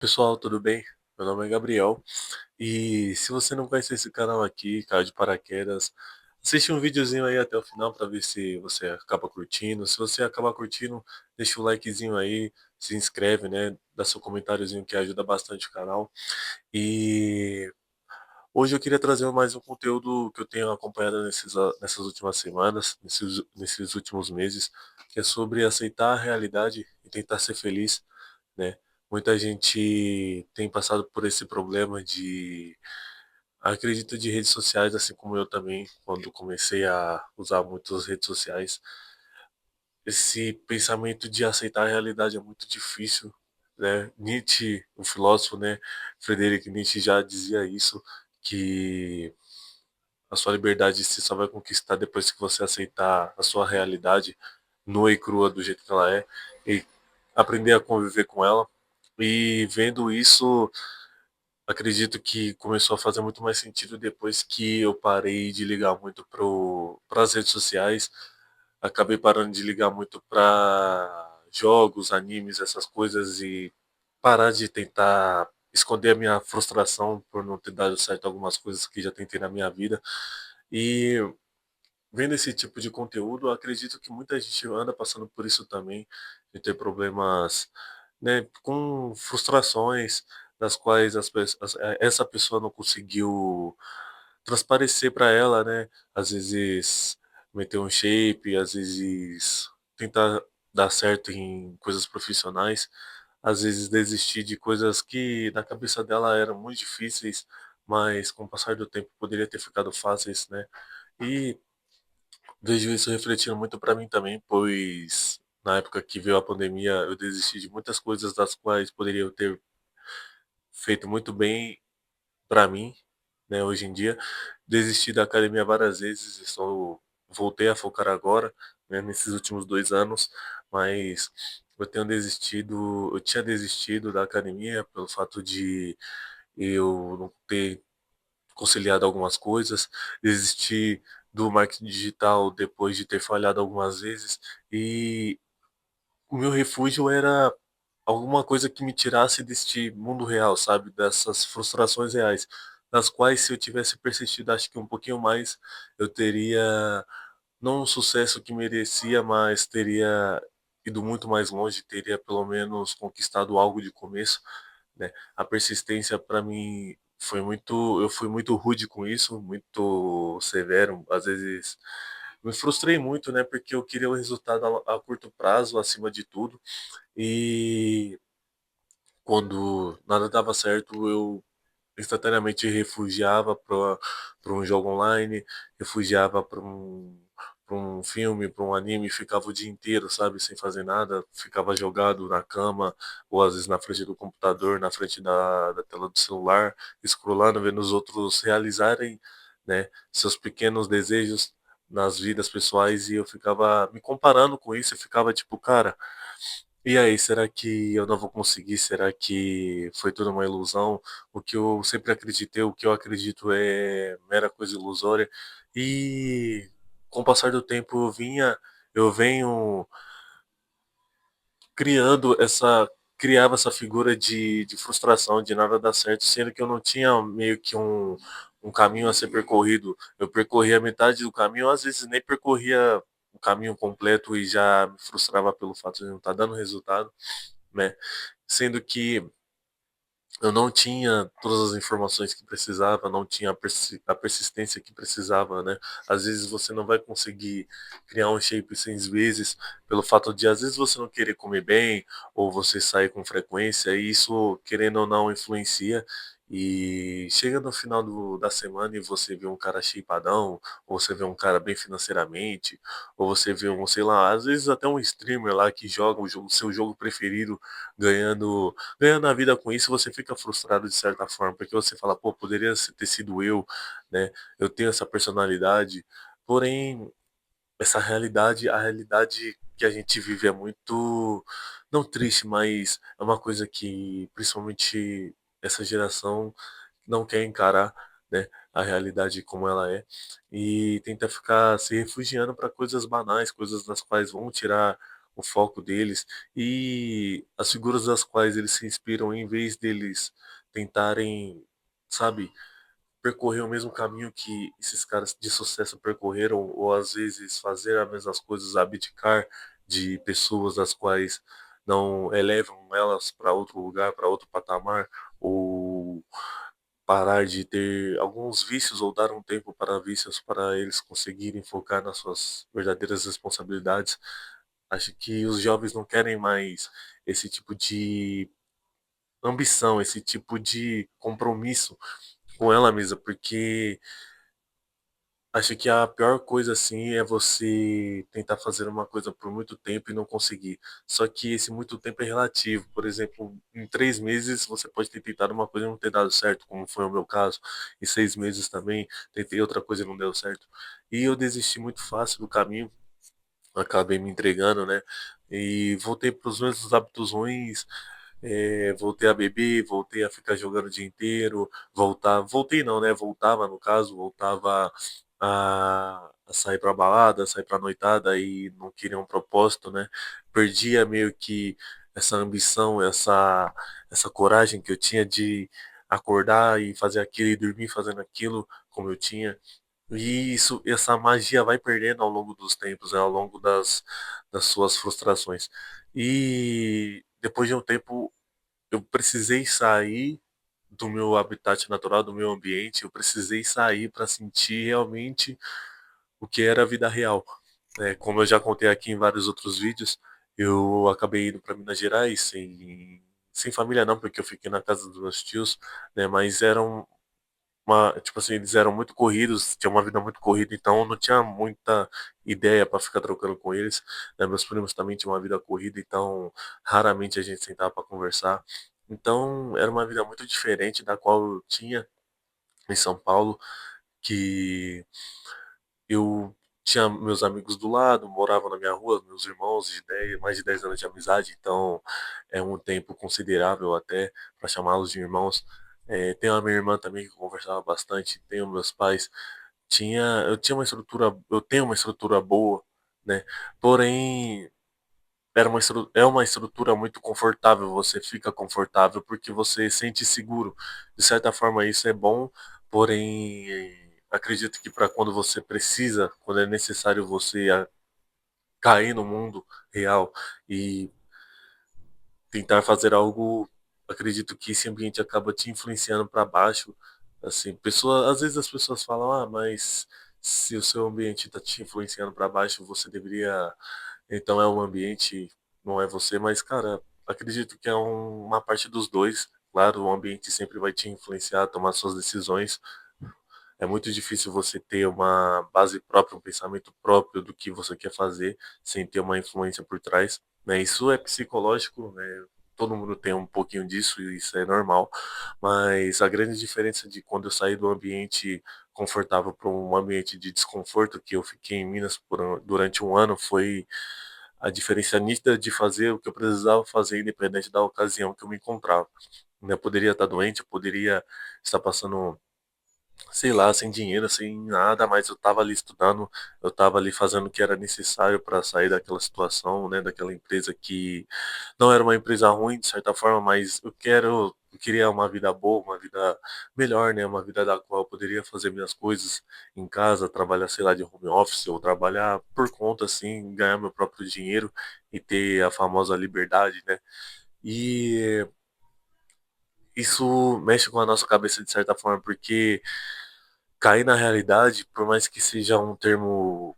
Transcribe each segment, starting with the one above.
Pessoal, tudo bem? Meu nome é Gabriel e se você não conhece esse canal aqui, caiu de paraquedas, assiste um videozinho aí até o final para ver se você acaba curtindo. Se você acabar curtindo, deixa o likezinho aí, se inscreve, né? Dá seu comentáriozinho que ajuda bastante o canal. E hoje eu queria trazer mais um conteúdo que eu tenho acompanhado nessas últimas semanas, nesses últimos meses, que é sobre aceitar a realidade e tentar ser feliz, né? Muita gente tem passado por esse problema de, acredito, de redes sociais, assim como eu também, quando comecei a usar muito as redes sociais. Esse pensamento de aceitar a realidade é muito difícil, né? Nietzsche, o filósofo, né, Friedrich Nietzsche já dizia isso, que a sua liberdade se só vai conquistar depois que você aceitar a sua realidade nua e crua do jeito que ela é e aprender a conviver com ela. E vendo isso, acredito que começou a fazer muito mais sentido depois que eu parei de ligar muito para as redes sociais, acabei parando de ligar muito para jogos, animes, essas coisas e parar de tentar esconder a minha frustração por não ter dado certo algumas coisas que já tentei na minha vida. E vendo esse tipo de conteúdo, eu acredito que muita gente anda passando por isso também, de ter problemas, né, com frustrações das quais essa pessoa não conseguiu transparecer para ela, né? Às vezes meter um shape, às vezes tentar dar certo em coisas profissionais, às vezes desistir de coisas que na cabeça dela eram muito difíceis, mas com o passar do tempo poderia ter ficado fáceis, né? E vejo isso refletindo muito para mim também, pois na época que veio a pandemia eu desisti de muitas coisas das quais poderia ter feito muito bem para mim, né, hoje em dia. Desisti da academia várias vezes, voltei a focar agora, né, nesses últimos 2 anos, mas eu tinha desistido da academia pelo fato de eu não ter conciliado algumas coisas, desisti do marketing digital depois de ter falhado algumas vezes e o meu refúgio era alguma coisa que me tirasse deste mundo real, sabe? Dessas frustrações reais, das quais se eu tivesse persistido, acho que um pouquinho mais, eu teria não o sucesso que merecia, mas teria ido muito mais longe, teria pelo menos conquistado algo de começo, né? A persistência para mim eu fui muito rude com isso, muito severo, às vezes me frustrei muito, né? Porque eu queria o resultado a curto prazo, acima de tudo, e quando nada dava certo, eu instantaneamente refugiava para um jogo online, refugiava para um filme, para um anime, ficava o dia inteiro, sabe, sem fazer nada, ficava jogado na cama, ou às vezes na frente do computador, na frente da tela do celular, scrollando, vendo os outros realizarem, né, seus pequenos desejos nas vidas pessoais e eu ficava me comparando com isso, eu ficava tipo, cara, e aí, será que eu não vou conseguir? Será que foi tudo uma ilusão? O que eu sempre acreditei, o que eu acredito é mera coisa ilusória. E com o passar do tempo eu venho criando criava essa figura de frustração, de nada dar certo, sendo que eu não tinha meio que um caminho a ser percorrido. Eu percorria metade do caminho, às vezes nem percorria o caminho completo e já me frustrava pelo fato de não estar dando resultado, né? Sendo que eu não tinha todas as informações que precisava, não tinha a persistência que precisava, né? Às vezes você não vai conseguir criar um shape 6 vezes pelo fato de às vezes você não querer comer bem ou você sair com frequência e isso, querendo ou não, influencia. E chega no final da semana e você vê um cara shapeadão, ou você vê um cara bem financeiramente, ou você vê um, sei lá, às vezes até um streamer lá que joga seu jogo preferido ganhando a vida com isso, você fica frustrado de certa forma, porque você fala, pô, poderia ter sido eu, né? Eu tenho essa personalidade, porém, a realidade que a gente vive é muito, não triste, mas é uma coisa que principalmente essa geração não quer encarar, né? A realidade como ela é e tenta ficar se refugiando para coisas banais, coisas das quais vão tirar o foco deles e as figuras das quais eles se inspiram, em vez deles tentarem, sabe, percorrer o mesmo caminho que esses caras de sucesso percorreram, ou às vezes fazer as mesmas coisas, abdicar de pessoas as quais não elevam elas para outro lugar, para outro patamar, ou parar de ter alguns vícios ou dar um tempo para vícios para eles conseguirem focar nas suas verdadeiras responsabilidades. Acho que os jovens não querem mais esse tipo de ambição, esse tipo de compromisso com ela mesma, porque acho que a pior coisa assim é você tentar fazer uma coisa por muito tempo e não conseguir. Só que esse muito tempo é relativo. Por exemplo, em 3 meses você pode ter tentado uma coisa e não ter dado certo, como foi o meu caso. Em 6 meses também tentei outra coisa e não deu certo. E eu desisti muito fácil do caminho, acabei me entregando, né? E voltei para os mesmos hábitos ruins, voltei a beber, voltei a ficar jogando o dia inteiro, voltei não, né? Voltava, no caso, voltava a sair pra balada, sair pra noitada e não queria um propósito, né? Perdia meio que essa ambição, essa coragem que eu tinha de acordar e fazer aquilo e dormir fazendo aquilo como eu tinha. E isso, essa magia vai perdendo ao longo dos tempos, né? Ao longo das suas frustrações. E depois de um tempo eu precisei sair do meu habitat natural, do meu ambiente, eu precisei sair para sentir realmente o que era a vida real. Como eu já contei aqui em vários outros vídeos, eu acabei indo para Minas Gerais sem família não, porque eu fiquei na casa dos meus tios, né, mas tipo assim, eles eram muito corridos, tinha uma vida muito corrida, então eu não tinha muita ideia para ficar trocando com eles, né? Meus primos também tinham uma vida corrida, então raramente a gente sentava para conversar. Então era uma vida muito diferente da qual eu tinha em São Paulo, que eu tinha meus amigos do lado, moravam na minha rua, meus irmãos de 10, mais de 10 anos de amizade, então é um tempo considerável até para chamá-los de irmãos. Tenho a minha irmã também que conversava bastante, tenho meus pais. Eu tenho uma estrutura boa, né? Porém, é uma estrutura muito confortável, você fica confortável porque você sente seguro. De certa forma, isso é bom, porém, acredito que para quando você precisa, quando é necessário você cair no mundo real e tentar fazer algo, acredito que esse ambiente acaba te influenciando para baixo. Assim, às vezes as pessoas falam, mas se o seu ambiente está te influenciando para baixo, você deveria, então é um ambiente, não é você, mas cara, acredito que é uma parte dos dois. Claro, o ambiente sempre vai te influenciar a tomar suas decisões, é muito difícil você ter uma base própria, um pensamento próprio do que você quer fazer, sem ter uma influência por trás, né? Isso é psicológico, né? Todo mundo tem um pouquinho disso e isso é normal, mas a grande diferença de quando eu saí do ambiente confortável para um ambiente de desconforto, que eu fiquei em Minas durante um ano, foi a diferença nítida de fazer o que eu precisava fazer, independente da ocasião que eu me encontrava. Eu poderia estar doente, eu poderia estar passando, sei lá, sem dinheiro, sem nada, mas eu tava ali estudando, eu tava ali fazendo o que era necessário para sair daquela situação, né, daquela empresa que não era uma empresa ruim de certa forma, mas eu queria uma vida boa, uma vida melhor, né, uma vida da qual eu poderia fazer minhas coisas em casa, trabalhar, sei lá, de home office ou trabalhar por conta assim, ganhar meu próprio dinheiro e ter a famosa liberdade, né? E isso mexe com a nossa cabeça de certa forma, porque cair na realidade, por mais que seja um termo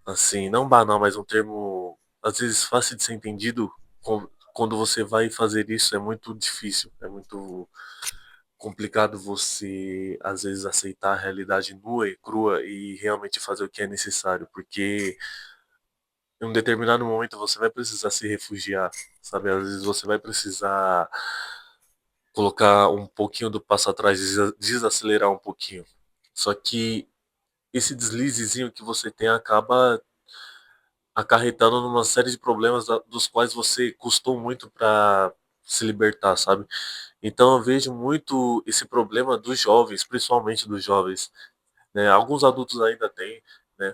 assim, não banal, mas um termo às vezes fácil de ser entendido, quando você vai fazer isso é muito difícil, é muito complicado você às vezes aceitar a realidade nua e crua e realmente fazer o que é necessário, porque em um determinado momento você vai precisar se refugiar, sabe? Às vezes você vai precisar colocar um pouquinho do passo atrás, desacelerar um pouquinho. Só que esse deslizezinho que você tem acaba acarretando numa série de problemas dos quais você custou muito para se libertar, sabe? Então eu vejo muito esse problema dos jovens, principalmente dos jovens, né? Alguns adultos ainda têm, né?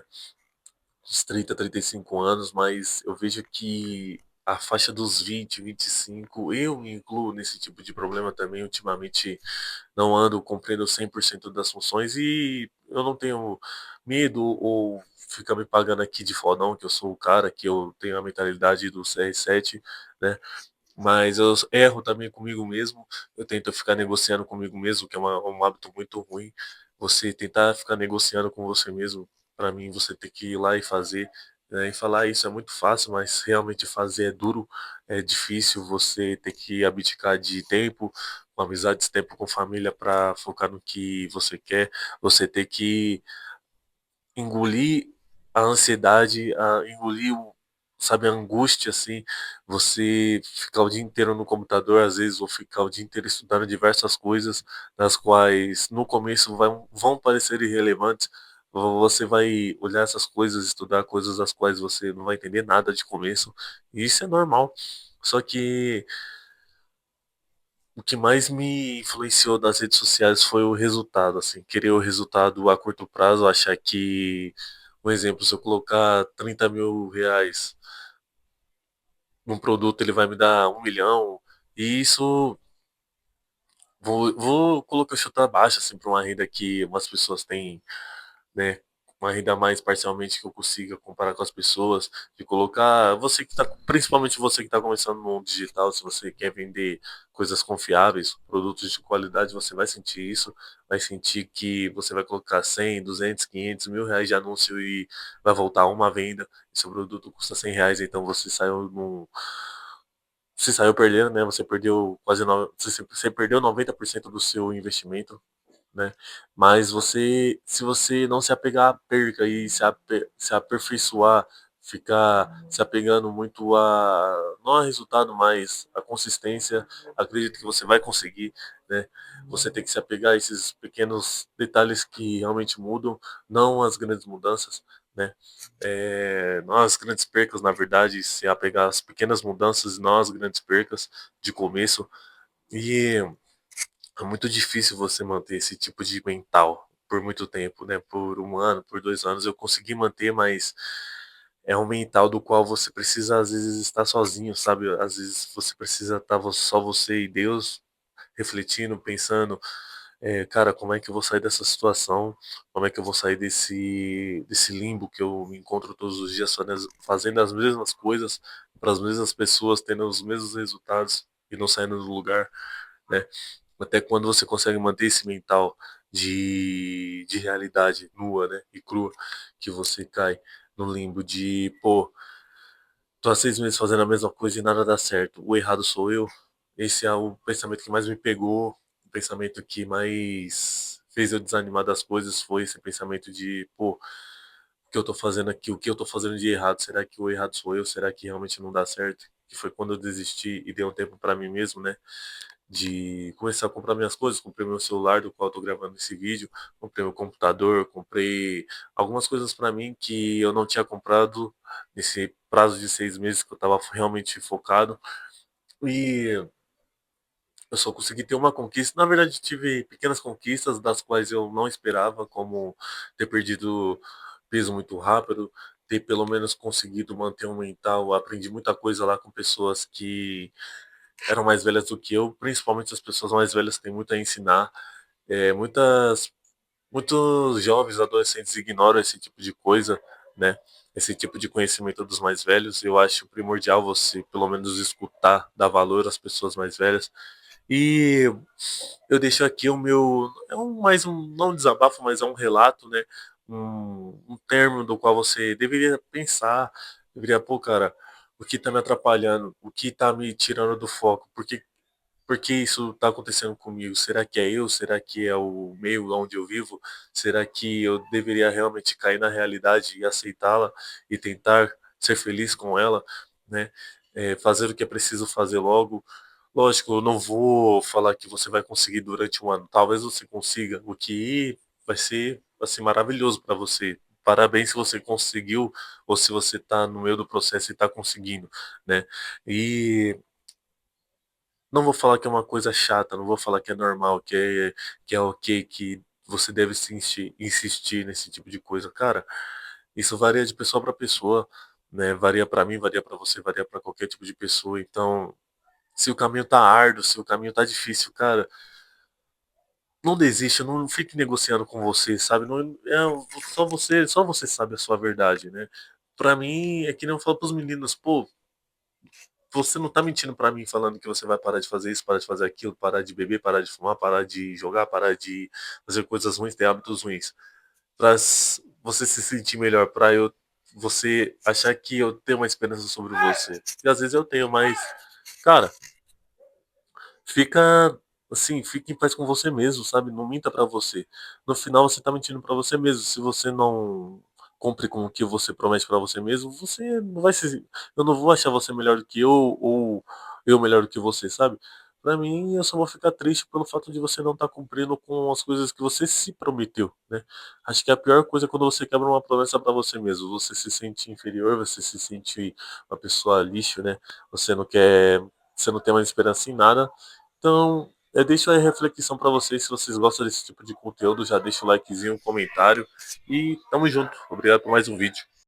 dos 30, 35 anos, mas eu vejo que a faixa dos 20, 25, eu me incluo nesse tipo de problema também. Ultimamente não ando cumprindo 100% das funções e eu não tenho medo ou ficar me pagando aqui de fodão, que eu sou o cara, que eu tenho a mentalidade do CR7, né? Mas eu erro também comigo mesmo. Eu tento ficar negociando comigo mesmo, que é um hábito muito ruim. Você tentar ficar negociando com você mesmo, para mim, você ter que ir lá e fazer, né? E falar isso é muito fácil, mas realmente fazer é duro, é difícil. Você ter que abdicar de tempo, com amizades, tempo com família para focar no que você quer. Você ter que engolir a ansiedade, engolir sabe, a angústia, assim, você ficar o dia inteiro no computador, às vezes, ou ficar o dia inteiro estudando diversas coisas, das quais no começo vão parecer irrelevantes. Você vai olhar essas coisas, estudar coisas das quais você não vai entender nada de começo, e isso é normal. Só que o que mais me influenciou nas redes sociais foi o resultado, assim, querer o resultado a curto prazo, achar que, um exemplo, se eu colocar 30 mil reais num produto, ele vai me dar 1 milhão, e isso, vou colocar chutar baixo, assim, para uma renda que umas pessoas têm, né? Uma renda mais parcialmente que eu consiga comparar com as pessoas, de colocar você que tá, principalmente você que está começando no mundo digital, se você quer vender coisas confiáveis, produtos de qualidade, você vai sentir isso, vai sentir que você vai colocar 100, 200, 500, R$ 1.000 de anúncio e vai voltar uma venda, e seu produto custa R$ 100, então você saiu perdendo, né? Você perdeu você perdeu 90% do seu investimento, né? Mas você, se você não se apegar à perca e se aperfeiçoar, ficar se apegando muito não a resultado, mas a consistência, acredito que você vai conseguir, né? Você tem que se apegar a esses pequenos detalhes que realmente mudam, não as grandes mudanças, né? Não as grandes percas, na verdade, se apegar às pequenas mudanças e não às grandes percas de começo. E é muito difícil você manter esse tipo de mental por muito tempo, né? Por 1 ano, por 2 anos eu consegui manter, mas é um mental do qual você precisa às vezes estar sozinho, sabe? Às vezes você precisa estar só você e Deus refletindo, pensando, cara, como é que eu vou sair dessa situação? Como é que eu vou sair desse limbo que eu me encontro todos os dias fazendo as mesmas coisas para as mesmas pessoas, tendo os mesmos resultados e não saindo do lugar, né? Até quando você consegue manter esse mental de realidade nua, né, e crua, que você cai no limbo de, pô, tô há 6 meses fazendo a mesma coisa e nada dá certo. O errado sou eu. Esse é o pensamento que mais me pegou, o pensamento que mais fez eu desanimar das coisas foi esse pensamento de, pô, o que eu tô fazendo aqui, o que eu tô fazendo de errado, será que o errado sou eu? Será que realmente não dá certo? Que foi quando eu desisti e dei um tempo para mim mesmo, né? De começar a comprar minhas coisas. Comprei meu celular, do qual eu tô gravando esse vídeo, comprei meu computador, comprei algumas coisas para mim que eu não tinha comprado nesse prazo de 6 meses que eu tava realmente focado. E eu só consegui ter uma conquista. Na verdade, tive pequenas conquistas das quais eu não esperava, como ter perdido peso muito rápido, ter pelo menos conseguido manter um mental. Aprendi muita coisa lá com pessoas que eram mais velhas do que eu, principalmente as pessoas mais velhas têm muito a ensinar. Muitos jovens, adolescentes ignoram esse tipo de coisa, né? Esse tipo de conhecimento dos mais velhos. Eu acho primordial você, pelo menos, escutar, dar valor às pessoas mais velhas. E eu deixo aqui o meu, mais um, não um desabafo, mas é um relato, né? Um termo do qual você deveria pensar, deveria, pô, cara, o que tá me atrapalhando, o que tá me tirando do foco, por que isso está acontecendo comigo? Será que é eu? Será que é o meio onde eu vivo? Será que eu deveria realmente cair na realidade e aceitá-la e tentar ser feliz com ela, né? Fazer o que é preciso fazer logo. Lógico, eu não vou falar que você vai conseguir durante 1 ano. Talvez você consiga, o que vai ser maravilhoso para você. Parabéns se você conseguiu ou se você está no meio do processo e está conseguindo, né? E não vou falar que é uma coisa chata, não vou falar que é normal, que é ok, que você deve insistir nesse tipo de coisa. Cara, Isso varia de pessoa para pessoa, né? Varia para mim, varia para você, varia para qualquer tipo de pessoa. Então, se o caminho tá árduo, se o caminho tá difícil, cara, não desista, não fique negociando com você, sabe? Não, só você sabe a sua verdade, né? Pra mim, é que nem eu falo pros meninos, pô, você não tá mentindo pra mim falando que você vai parar de fazer isso, parar de fazer aquilo, parar de beber, parar de fumar, parar de jogar, parar de fazer coisas ruins, ter hábitos ruins. Você se sentir melhor, você achar que eu tenho uma esperança sobre você. E às vezes eu tenho, mas, cara, fica assim, fique em paz com você mesmo, sabe? Não minta pra você. No final você tá mentindo pra você mesmo. Se você não cumpre com o que você promete pra você mesmo, você não vai se eu não vou achar você melhor do que eu ou eu melhor do que você, sabe? Pra mim, eu só vou ficar triste pelo fato de você não estar cumprindo com as coisas que você se prometeu, né? Acho que a pior coisa é quando você quebra uma promessa pra você mesmo. Você se sente inferior, você se sente uma pessoa lixo, né? Você não quer, você não tem mais esperança em nada. Então, eu deixo aí a reflexão para vocês. Se vocês gostam desse tipo de conteúdo, já deixa o likezinho, um comentário. E tamo junto. Obrigado por mais um vídeo.